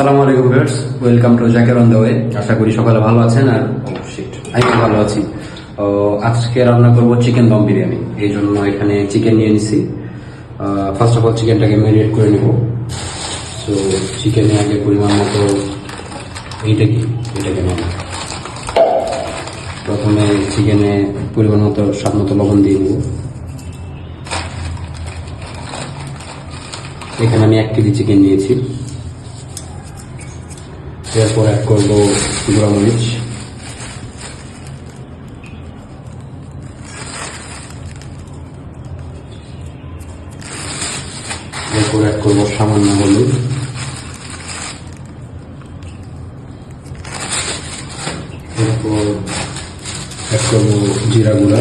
আসসালামু আলাইকুম viewers, welcome to Zakir on the way. আশা করি সকালে ভালো আছেন আর আমি ভালো আছি। আজকে রান্না করব চিকেন দম বিরিয়ানি। এই জন্য এখানে চিকেন নিয়ে নিছি। ফার্স্ট অফ অল চিকেনটাকে ম্যারিনেট করে নেব। তো চিকেনে আগে পরিমাণ মতো এটাকে নেব। প্রথমে চিকেনে পরিমাণ মতো স্বাদ মতো লবণ দিয়ে নেব। এখানে আমি 1 কেজি চিকেন নিয়েছি। এরপর অ্যাড করবো গুঁড়া মরিচ, এরপর অ্যাড করবো সামান্য হলুদ, এরপর অ্যাড করবো জিরা গুঁড়া,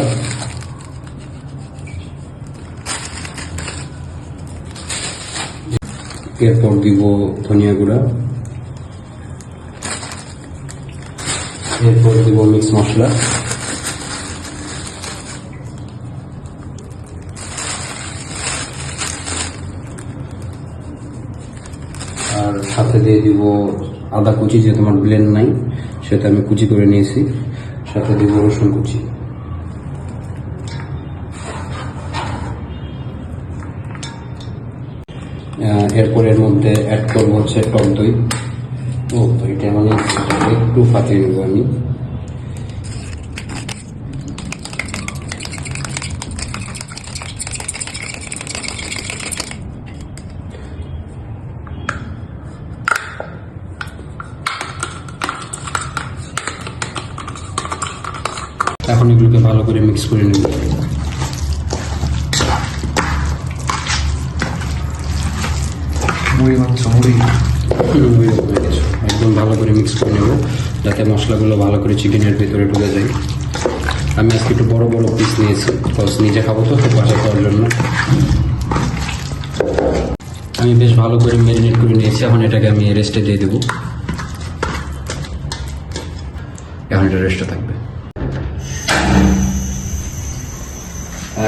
এরপর দিব ধনিয়া গুঁড়া, এরপর দিব মিক্স মশলা, আর সাথে দিয়ে দিব আদা কুচি, যেহেতু আমার ব্লেন্ড নাই সেটা আমি কুচি করে নিয়েছি। সাথে দিব রসুন কুচি। এরপর এর মধ্যে অ্যাড করবো হচ্ছে টক দই। এটা মানে একটু ফাটিয়ে নেব আমি। এখন এগুলোকে ভালো করে মিক্স করে নেব। একদম ভালো করে মিক্স করে নেব, যাতে মশলাগুলো ভালো করে চিকেনের ভেতরে ঢুকে যায়। আমি আজকে একটু বড় বড় পিস নিয়েছি, বিকজ নিজে খাবো তো বাসা খাওয়ার জন্য। আমি বেশ ভালো করে ম্যারিনেট করে নিয়েছি। এখন এটাকে আমি রেস্টে দিয়ে দেবো। এখন এটা রেস্টে থাকবে।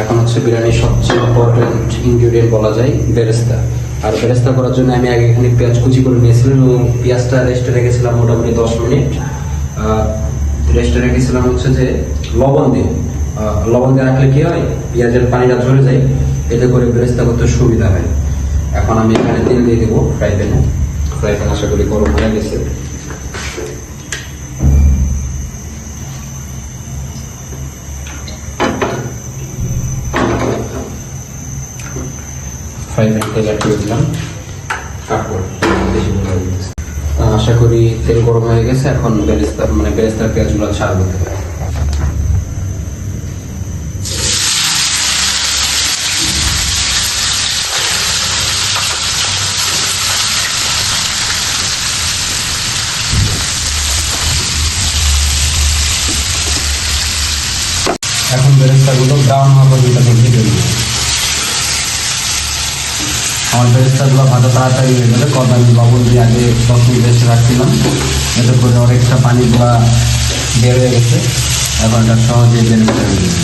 এখন হচ্ছে বিরিয়ানির সবচেয়ে ইম্পর্টেন্ট ইনগ্রিডিয়েন্ট বলা যায় বেরেস্তা। আর বেরেস্তা করার জন্য আমি আগে এখানে পেঁয়াজ কুচি করে নিয়েছিলাম এবং পেঁয়াজটা রেস্টে রেখেছিলাম মোটামুটি 10 মিনিট। রেস্টে রেখেছিলাম হচ্ছে যে লবণ দিয়ে রাখলে কি হয়, পেঁয়াজের পানিটা ঝরে যায়, এতে করে বেরেস্তা করতে সুবিধা হয়। এখন আমি এখানে তেল দিয়ে দেবো ফ্রাই প্যানে। ফ্রাই প্যান আশা করি গরম হয়ে গেছে। ফ্রাই প্যান তেল অ্যাড করে দিলাম। আশা করি তেল গরম হয়ে গেছে। এখন বেরেস্তার পেঁয়াজগুলো ছাড় করতে হবে। এখন বেরেস্তাগুলো ব্রাউন হওয়া পর্যন্ত আমি ভেজে নেব। আমার বেরেস্তাগুলো ভাজা তাড়াতাড়ি হয়ে যাবে, কারণ আমি লবণ দিয়ে আগে 10 মিনিট রেস্টে রাখছিলাম। এতে করে অনেকটা পানিগুলা বের হয়ে গেছে। এখন এটা সহজে বেরেস্তা হয়ে যাবে।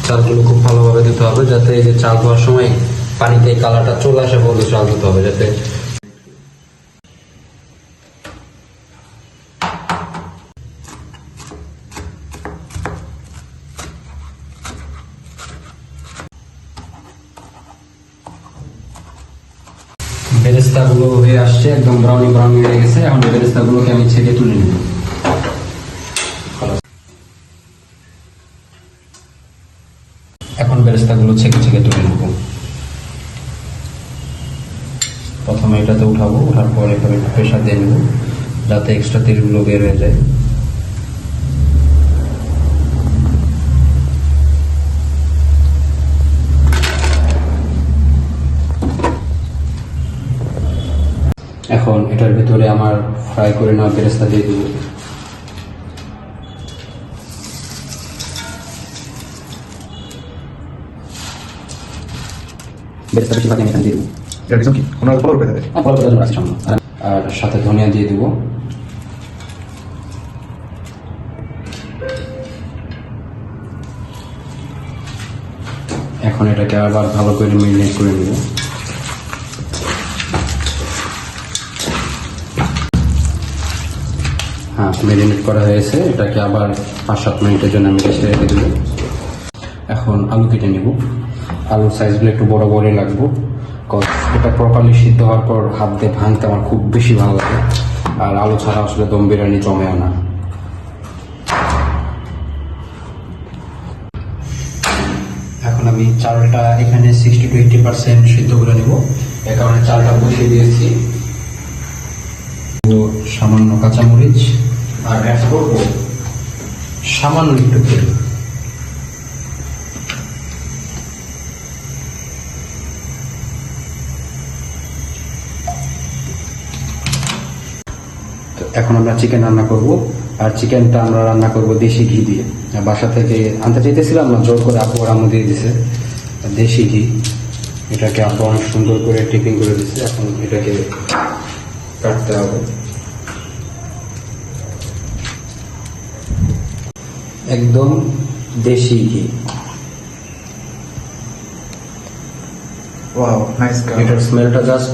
চালগুলো খুব ভালোভাবে দিতে হবে, যাতে এই যে চাল ধোয়ার সময় পানিতে কালারটা চলে আসে বলে চাল দিতে হবে, যাতে বেরেস্তাগুলো হয়ে আসছে, একদম ব্রাউনি হয়ে গেছে। এখন বেরেস্তাগুলোকে আমি ছেঁকে তুলে নেব। এখন বেরেস্তাগুলো ছেঁকে তুলে নেব। প্রথমে এটাতে উঠাবো, ওঠার পর এভাবে প্রেসার দিয়ে নেব, যাতে এক্সট্রা তেলগুলো বের হয়ে যায়। এখন এটার ভিতরে আমার ফ্রাই করে নেওয়া বেরেস্তা দিয়ে দেবো। বেরেস্তা বেশিরভাগ আমি এখানে দিয়ে দেবো। এর পিছন কি? ওনার ফলো করে দেবে। ফলো করে দেবো রাখছি সামনে। আর সাথে ধনিয়া দিয়ে দিব। এখন এটাকে আবার ভালো করে মেরিনেট করে নেব। হ্যাঁ, মেরিনেট করা হয়েছে, এটাকে আবার 5-7 মিনিটের জন্য আমি রেখে দেবো। এখন আলু কেটে নেব। আলুর সাইজগুলো একটু বড় বড়ই লাগবো, এটা প্রপারলি সিদ্ধ হওয়ার পর হাত দিয়ে ভাঙতে আমার খুব বেশি ভালো লাগে। আর আলু ছাড়া আসলে দম বিরিয়ানি জমেও না। এখন আমি চালটা এখানে 60 to 80% সিদ্ধ করে নেব। এ কারণে চালটা বসিয়ে দিয়েছি। সামান্য কাঁচামরিচ আর অ্যাড করবো সামান্য একটু তেল। এখন আমরা চিকেন রান্না করব, আর চিকেনটা আমরা রান্না করব দেশি ঘি দিয়ে। বাসা থেকে আনতে চাইতেছিলাম না, জোর করে আপু আর আম্মু দিয়ে দিছে দেশি ঘি। এটাকে আপু অনেক সুন্দর করে টিপিং করে দিচ্ছে। এখন এটাকে কাটতে হবে। একদম দেশি ঘি। Wow, nice colour. এটার স্মেলটা জাস্ট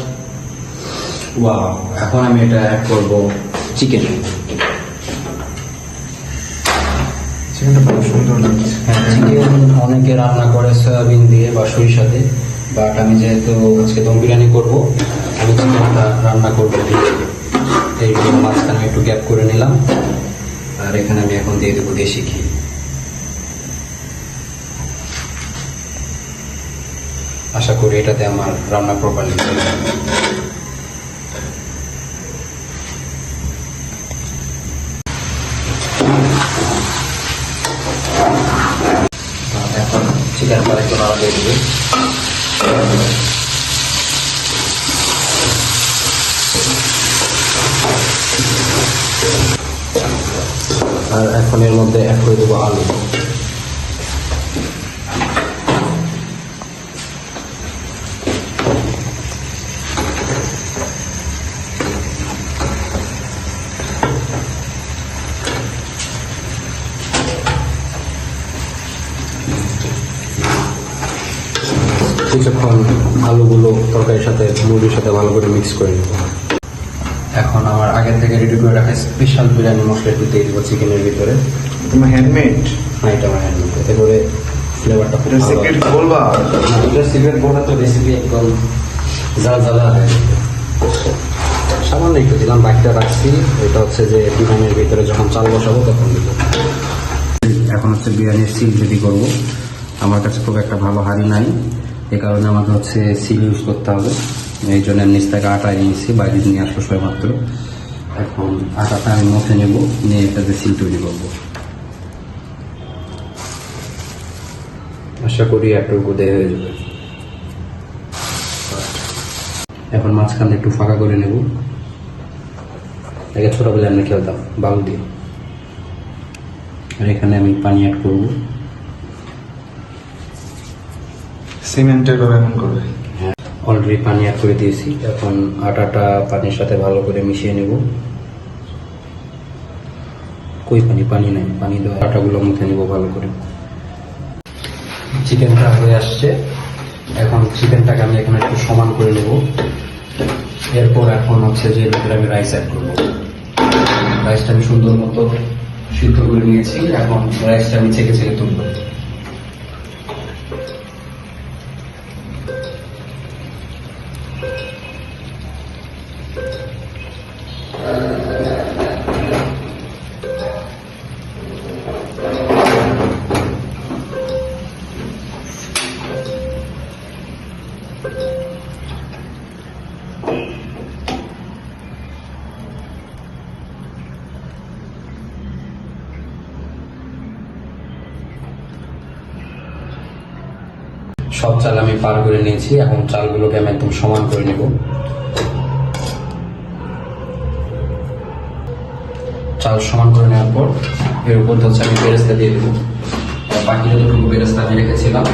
ওয়াও। এখন আমি এটা অ্যাড করব চিকেন। চিকেনটা খুব সুন্দর লাগছে। চিকেন অনেকে রান্না করে সয়াবিন দিয়ে বা সরিষা দিয়ে, বাট আমি যেহেতু আজকে দম বিরিয়ানি করবো, আমি চিকেনটা রান্না করবো। এই মাঝখানে একটু গ্যাপ করে নিলাম, আর এখানে আমি এখন দিয়ে দেবো দেশি ঘি। আশা করি এটাতে আমার রান্না প্রপারলি চলে যাবে। এখন চিকেন ফ্রাই একটু নাড়া দিয়ে দেবে। আর এখন এর মধ্যে অ্যাড করে দেবো আলু। কিছুক্ষণ আলুগুলো তরকারির সাথে মুরগির সাথে ভালো করে মিক্স করে নেব। এখন আমার আগে থেকে রেডি করে রাখা স্পেশাল বিরিয়ানি মশলা একটু দিয়ে দেবো চিকেনের ভিতরে। তোমার হ্যান্ডমেড? হ্যাঁ, এটা আমার হ্যান্ডমেড। এতে করে ফ্লেভারটা খুব ভালো। সিক্রেট বলবা? সিক্রেট বলতে তো রেসিপি একদম জ্বালা হয়ে যাবে। সামান্য একটু দিলাম, বাকিটা রাখছি। এটা হচ্ছে যে বিরিয়ানির ভিতরে যখন চাল বসাবো তখন দেবো। এখন হচ্ছে বিরিয়ানির সিল রেডি করবো। আমার কাছে খুব একটা ভালো হাঁড়ি নাই, এ কারণে আমাকে হচ্ছে সিল ইউজ করতে হবে। এই জন্য নিচ থেকে আটা নিয়েছি, বাইরে নিয়ে আসলো সবাই মাত্র। এখন আটাটা আমি মুখে নেব, নিয়ে এটাতে সিল তৈরি করবো। আশা করি এতটুকু দেয়া হয়ে যাবে। এখন মাঝখানে একটু ফাঁকা করে নেব। আগে ছোটবেলায় আমরা খেলতাম বালু দিয়ে। আর এখানে আমি পানি অ্যাড করব। সিমেন্টের ব্যবহার করবে? হ্যাঁ, অলরেডি পানি অ্যাড করে দিয়েছি। এখন আটাটা পানির সাথে ভালো করে মিশিয়ে নেব। কই পানি নাই, পানি দেওয়া আটাগুলো মুখে নেব ভালো করে। চিকেনটা হয়ে আসছে। এখন চিকেনটাকে আমি এখানে একটু সমান করে নেব। এরপর এখন হচ্ছে যে ভিতরে আমি রাইস অ্যাড করবো। রাইসটা আমি সুন্দর মতো সিদ্ধ করে নিয়েছি। এখন রাইসটা আমি ছেঁকে তুলবো। সব চাল আমি পার করে নিয়েছি। এখন চালগুলোকে আমি একদম সমান করে নেব। চাল সমান করে নেওয়ার পর এর উপর হচ্ছে আমি বেরেস্তা দিয়ে দেবো। বাকি যতটুকু বেরেস্তা আমি রেখেছিলাম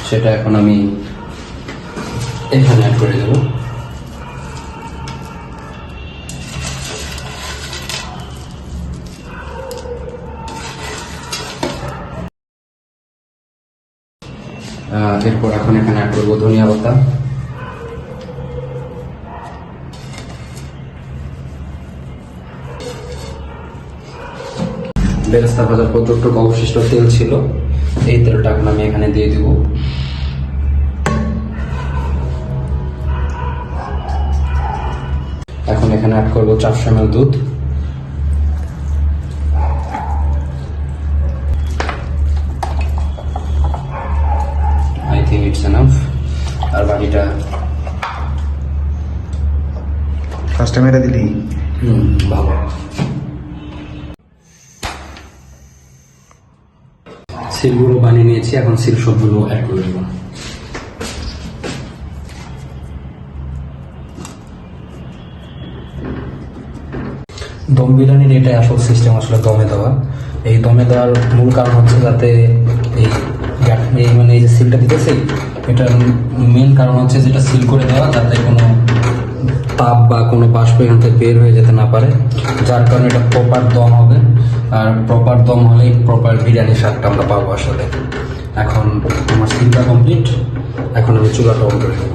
সেটা এখন আমি এখানে অ্যাড করে দেবো। এরপর এখন এখানে অ্যাড করবো ধনিয়া পাতা, বেরেস্তা ভাজার পর যতটুকু অবশিষ্ট তেল ছিল এই তেলটা এখন আমি এখানে দিয়ে দিব। এখন এখানে অ্যাড করবো 400 ml দুধ, আই থিঙ্ক ইটস এনাফ। আর বাকিটা ফার্স্ট টাইম এটা দিলি? ভালো। সিলগুলো বানিয়ে নিয়েছি, এখন সিল সবগুলো অ্যাড করে দেবো। দম বিরিয়ানির এটাই আসল সিস্টেম, আসলে দমে দেওয়া। এই দমে দেওয়ার মূল কারণ হচ্ছে যাতে মানে এই যে সিলটা দিতেছি, এটার মেন কারণ হচ্ছে যেটা সিল করে দেওয়া, যাতে কোনো তাপ বা কোনো বাষ্প এখান থেকে বের হয়ে যেতে না পারে, যার কারণে এটা প্রপার দম হবে। আর প্রপার দম হলেই প্রপার বিরিয়ানির স্বাদটা আমরা পাবো আসলে। এখন আমার সিলটা কমপ্লিট, এখন আমি চুলাটা অন করে দেবো।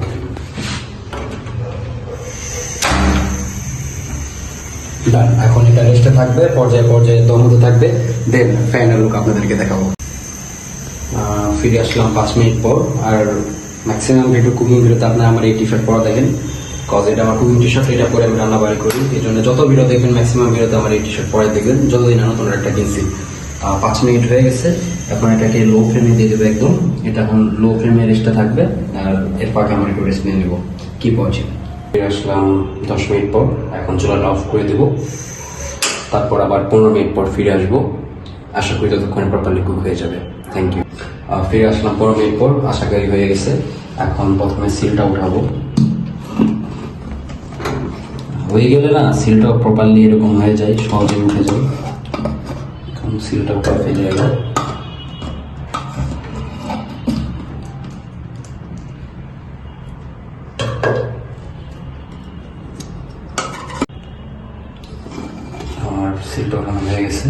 এখন এটা রেস্টে থাকবে, পর্যায়ে পর্যায়ে দম হতে থাকবে, দেন ফাইনাল লুক আপনাদেরকে দেখাবো। ফিরে আসলাম 5 মিনিট পর। আর ম্যাক্সিমাম ভিডিও কুকিং ভিডিওতে আপনারা আমার এই টি শার্ট পরা দেখেন, কজ এটা আমার কুকিং টি শার্ট, এটা পরে আমি রান্না বাড়ি করি। এই জন্য যত ভিডিও দেখবেন ম্যাক্সিমাম ভিডিওতে আমার এই টি শার্ট পরে দেখবেন, যতদিন না নতুন একটা কিনছি। 5 মিনিট হয়ে গেছে, এখন এটাকে লো ফ্লেমে দিয়ে দেবো একদম। এটা এখন লো ফ্লেমে রেস্টে থাকবে, আর এর পাকে আমরা একটু রেস্ট নিয়ে নেবো। কি পৌঁছে ফিরে আসলাম 10 মিনিট পর, এখন চুলাটা অফ করে দেবো। তারপর আবার 15 মিনিট পর ফিরে আসবো, আশা করি ততক্ষণে প্রপারলি কুক হয়ে যাবে। Thank you. ফিরে আসলাম 15 মিনিট পর, আশা করি হয়ে গেছে। এখন প্রথমে সিলটা উঠাবো, হয়ে গেলে না সিলটা প্রপারলি এরকম হয়ে যায়, সহজে উঠে যায়। এখন সিলটা উঠে ফেলে গেল। আমার সিলটা ওখানে হয়ে গেছে,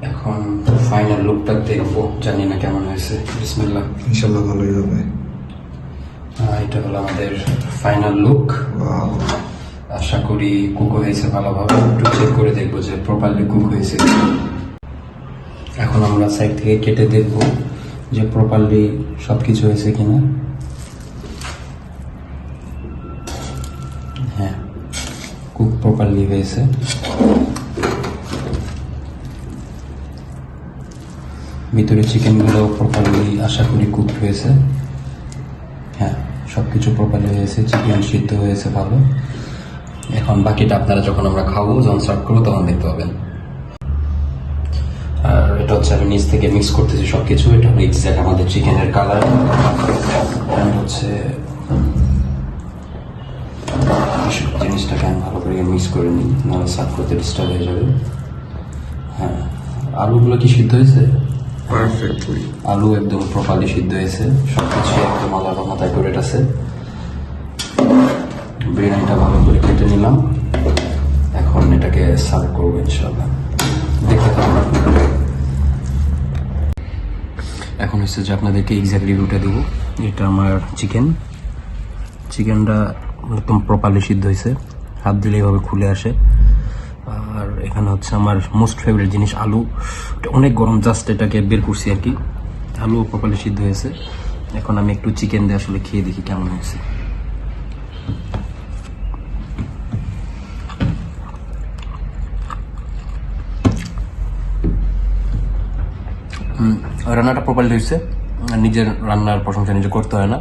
এখন ফাইনাল লুকটা দেখবো, জানি না কেমন হয়েছে। বিসমিল্লাহ। ইনশাল্লাহ ভালোই হবে। এটা হলো আমাদের ফাইনাল লুক। Wow. আশা করি কুক হয়েছে ভালোভাবে, একটু চেক করে দেখবো যে প্রপারলি কুক হয়েছে। এখন আমরা সাইড থেকে কেটে দেখবো যে প্রপারলি সবকিছু হয়েছে কিনা। হ্যাঁ, কুক প্রপারলি হয়েছে। ভিতরে চিকেনগুলো প্রপারলি আশা করি কুক হয়েছে। হ্যাঁ, সবকিছু প্রপারলি হয়েছে, চিকেন সিদ্ধ হয়েছে ভালো। এখন বাকিটা আপনারা যখন আমরা খাবো, যখন সার্ভ করবো তখন দেখতে পাবেন। আর এটা হচ্ছে আমি নিচ থেকে মিক্স করতেছি সবকিছু। এটা হলো এক্সাক্ট আমাদের চিকেনের কালার। হচ্ছে জিনিসটাকে আমি ভালো করে মিক্স করে নিই, নাহলে সার্ভ করতে ডিস্টার্ব হয়ে যাবে। হ্যাঁ, আলুগুলো কি সিদ্ধ হয়েছে? Perfectly. আলু একদম প্রপারলি সিদ্ধ হয়েছে, সবকিছু একদম আলাদা মাথা অ্যাকুরেট আছে। বিরিয়ানিটা ভালো করে কেটে নিলাম, এখন এটাকে সার্ভ করবো ইনশাআল্লাহ। দেখতে থাকুন। এখন হচ্ছে যে আপনাদেরকে এক্সাক্ট রিভিউটা দেবো। এটা আমার চিকেনটা একদম প্রপারলি সিদ্ধ হয়েছে, হাত দিলে এইভাবে খুলে আসে। আর এখানে হচ্ছে আমার মোস্ট ফেভারিট জিনিস আলু, এটা অনেক গরম, জাস্ট এটাকে বের করছি আর কি। আলু প্রপারলি সিদ্ধ হয়েছে। এখন আমি একটু চিকেন দিয়ে আসলে খেয়ে দেখি কেমন হয়েছে। রান্নাটা প্রপারলি হয়েছে, নিজের রান্নার প্রশংসা নিজে করতে হয় না।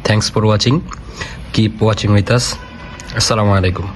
Thanks for watching. Keep watching with us. Assalamu alaikum.